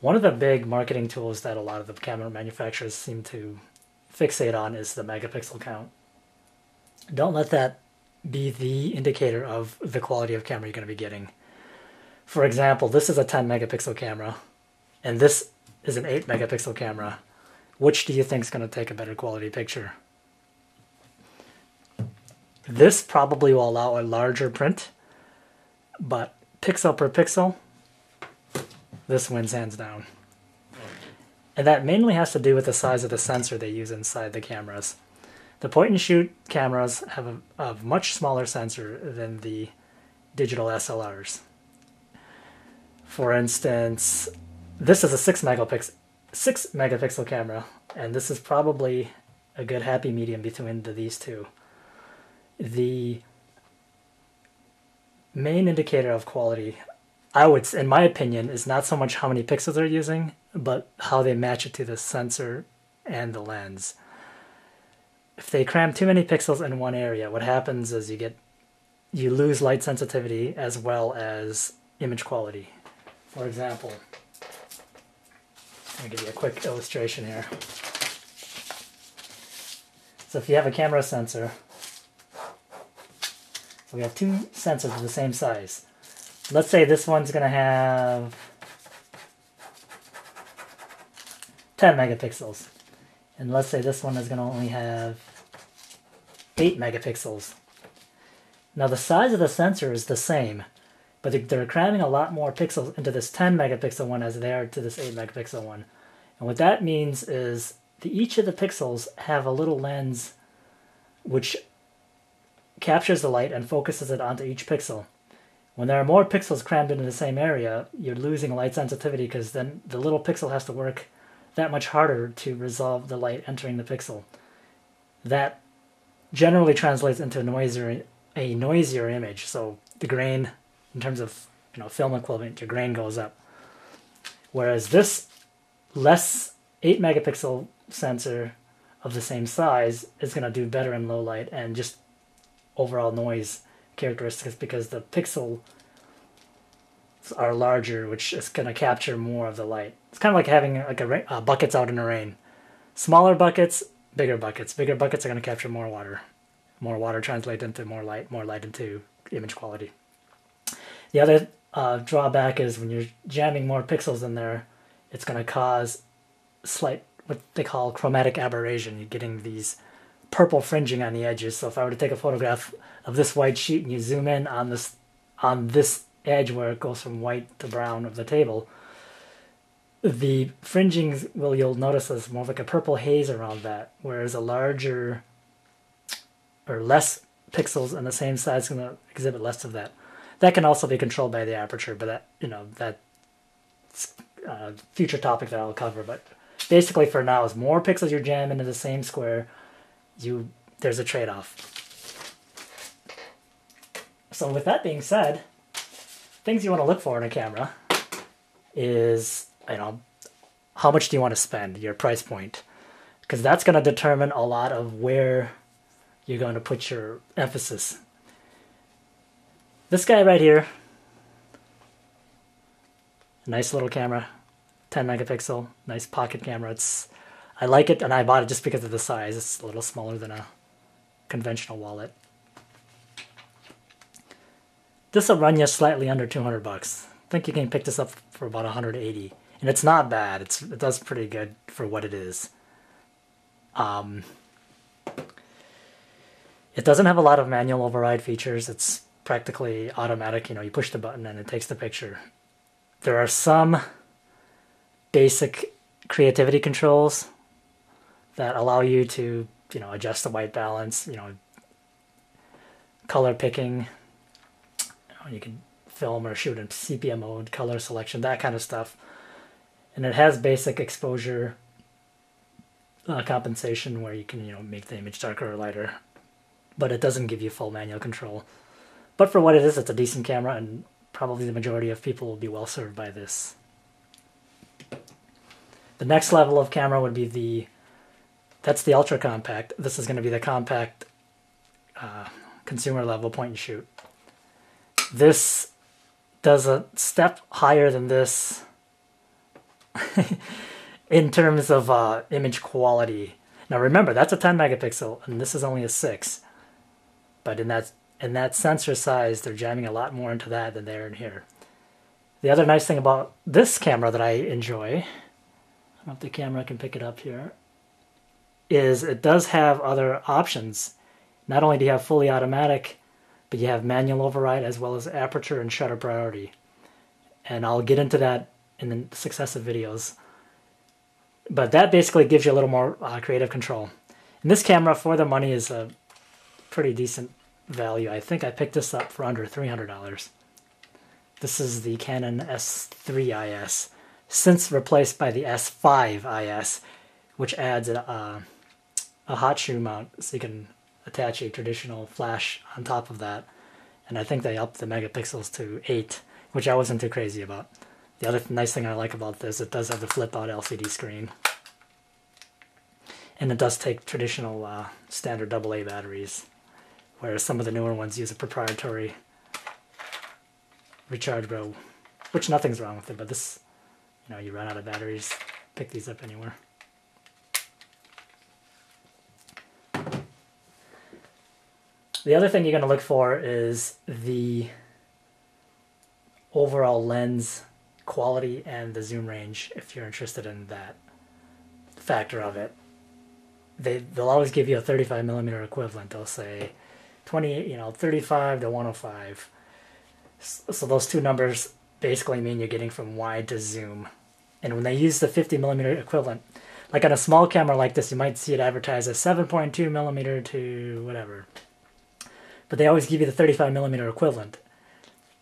One of the big marketing tools that a lot of the camera manufacturers seem to fixate on is the megapixel count. Don't let that be the indicator of the quality of camera you're going to be getting. For example, this is a 10 megapixel camera, and this is an 8 megapixel camera. Which do you think is going to take a better quality picture? This probably will allow a larger print, but pixel per pixel, this wins hands down. And that mainly has to do with the size of the sensor they use inside the cameras. The point-and-shoot cameras have a much smaller sensor than the digital SLRs. For instance, this is a 6 megapixel camera, and this is probably a good happy medium between these two. The main indicator of quality, in my opinion, is not so much how many pixels they're using, but how they match it to the sensor and the lens. If they cram too many pixels in one area, what happens is you lose light sensitivity as well as image quality. For example, I'll give you a quick illustration here. So if you have a camera sensor, so we have two sensors of the same size. Let's say this one's going to have 10 megapixels. And let's say this one is going to only have 8 megapixels. Now the size of the sensor is the same, but they're cramming a lot more pixels into this 10 megapixel one as they are to this 8 megapixel one. And what that means is each of the pixels have a little lens which captures the light and focuses it onto each pixel. When there are more pixels crammed into the same area, you're losing light sensitivity because then the little pixel has to work that much harder to resolve the light entering the pixel. That generally translates into a noisier image. So the grain, in terms of film equivalent, your grain goes up. Whereas this less 8 megapixel sensor of the same size is going to do better in low light and just overall noise characteristics because the pixels are larger, which is going to capture more of the light. It's kind of like having buckets out in the rain. Smaller buckets, bigger buckets. Bigger buckets are going to capture more water. More water translates into more light into image quality. The other drawback is when you're jamming more pixels in there, it's going to cause slight, what they call chromatic aberration. You're getting these purple fringing on the edges. So if I were to take a photograph of this white sheet and you zoom in on this edge where it goes from white to brown of the table, the fringings you'll notice is more like a purple haze around that, whereas a larger or less pixels in the same size is going to exhibit less of that. That can also be controlled by the aperture, but that's a future topic that I'll cover. But basically for now, as more pixels you jam into the same square, there's a trade-off. So with that being said, things you want to look for in a camera is, how much do you want to spend, your price point? Because that's going to determine a lot of where you're going to put your emphasis. This guy right here, nice little camera, 10 megapixel, nice pocket camera. I like it, and I bought it just because of the size. It's a little smaller than a conventional wallet. This will run you slightly under $200. I think you can pick this up for about $180, and it's not bad. It does pretty good for what it is. It doesn't have a lot of manual override features. It's practically automatic. You push the button and it takes the picture. There are some basic creativity controls that allow you to, adjust the white balance, color picking. You can film or shoot in sepia mode, color selection, that kind of stuff. And it has basic exposure compensation where you can, make the image darker or lighter. But it doesn't give you full manual control. But for what it is, it's a decent camera, and probably the majority of people will be well served by this. The next level of camera would be that's the ultra compact. This is going to be the compact consumer level point and shoot. This does a step higher than this in terms of image quality. Now remember, that's a 10 megapixel, and this is only a 6. But in that sensor size, they're jamming a lot more into that than they're in here. The other nice thing about this camera that I enjoy, I don't know if the camera can pick it up here, is it does have other options. Not only do you have fully automatic, but you have manual override as well as aperture and shutter priority. And I'll get into that in the successive videos. But that basically gives you a little more creative control. And this camera, for the money, is a pretty decent value. I think I picked this up for under $300. This is the Canon S3 IS, since replaced by the S5 IS, which adds a hot shoe mount, so you can attach a traditional flash on top of that. And I think they upped the megapixels to 8, which I wasn't too crazy about. The other nice thing I like about this, it does have the flip-out LCD screen. And it does take traditional standard AA batteries, whereas some of the newer ones use a proprietary rechargeable, which nothing's wrong with it, but this, you know, you run out of batteries, pick these up anywhere. The other thing you're going to look for is the overall lens quality and the zoom range, if you're interested in that factor of it. They'll always give you a 35mm equivalent. They'll say 35 to 105. So those two numbers basically mean you're getting from wide to zoom. And when they use the 50mm equivalent, like on a small camera like this, you might see it advertised as 7.2mm to whatever. But they always give you the 35mm equivalent,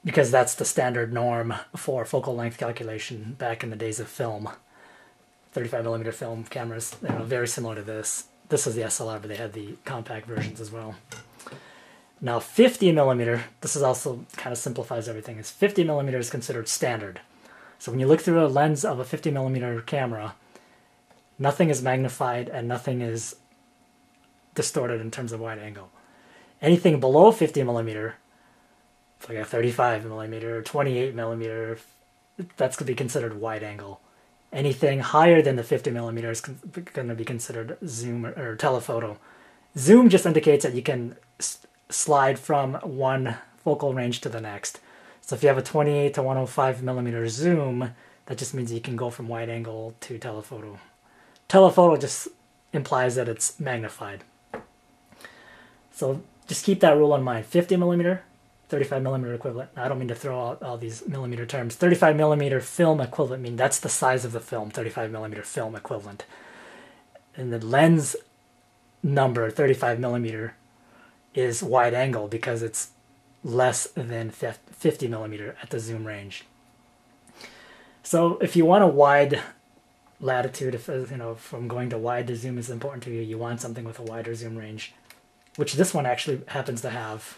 because that's the standard norm for focal length calculation back in the days of film. 35mm film cameras, you know, very similar to this. This is the SLR, but they had the compact versions as well. Now 50mm, this is also kind of simplifies everything, is 50mm is considered standard. So when you look through a lens of a 50mm camera, nothing is magnified and nothing is distorted in terms of wide angle. Anything below 50mm, like a 35mm or 28mm, that's going to be considered wide angle. Anything higher than the 50mm is going to be considered zoom or telephoto. Zoom just indicates that you can slide from one focal range to the next. So if you have a 28 to 105mm zoom, that just means you can go from wide angle to telephoto. Telephoto just implies that it's magnified. So just keep that rule in mind. 50mm, 35mm equivalent. I don't mean to throw out all these millimeter terms. 35mm film equivalent means that's the size of the film, 35mm film equivalent. And the lens number, 35mm, is wide angle because it's less than 50mm at the zoom range. So if you want a wide latitude, if you know, from going to wide to zoom is important to you, you want something with a wider zoom range, which this one actually happens to have.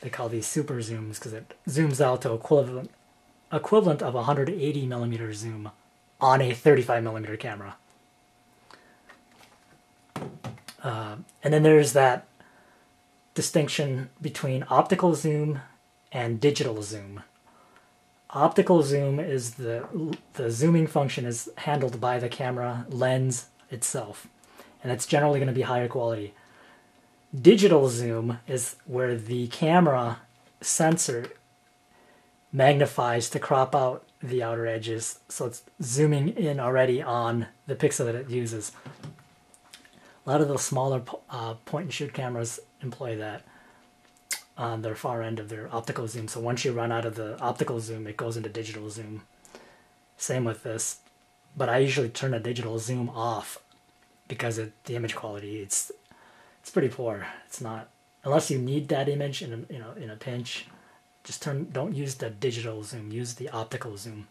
They call these super zooms because it zooms out to equivalent of 180mm zoom on a 35mm camera. And then there's that distinction between optical zoom and digital zoom. Optical zoom is the zooming function is handled by the camera lens itself, and it's generally going to be higher quality. Digital zoom is where the camera sensor magnifies to crop out the outer edges, so it's zooming in already on the pixel that it uses. A lot of those smaller point-and-shoot cameras employ that on their far end of their optical zoom. So once you run out of the optical zoom, it goes into digital zoom. Same with this, but I usually turn the digital zoom off because the image quality it's pretty poor. It's not, unless you need that image in a pinch. Don't use the digital zoom. Use the optical zoom.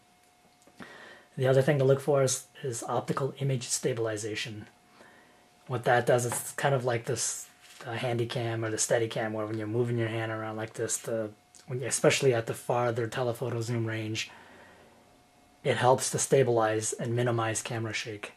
The other thing to look for is optical image stabilization. What that does is kind of like this Handycam or the Steadicam, where when you're moving your hand around like this, especially at the farther telephoto zoom range, it helps to stabilize and minimize camera shake.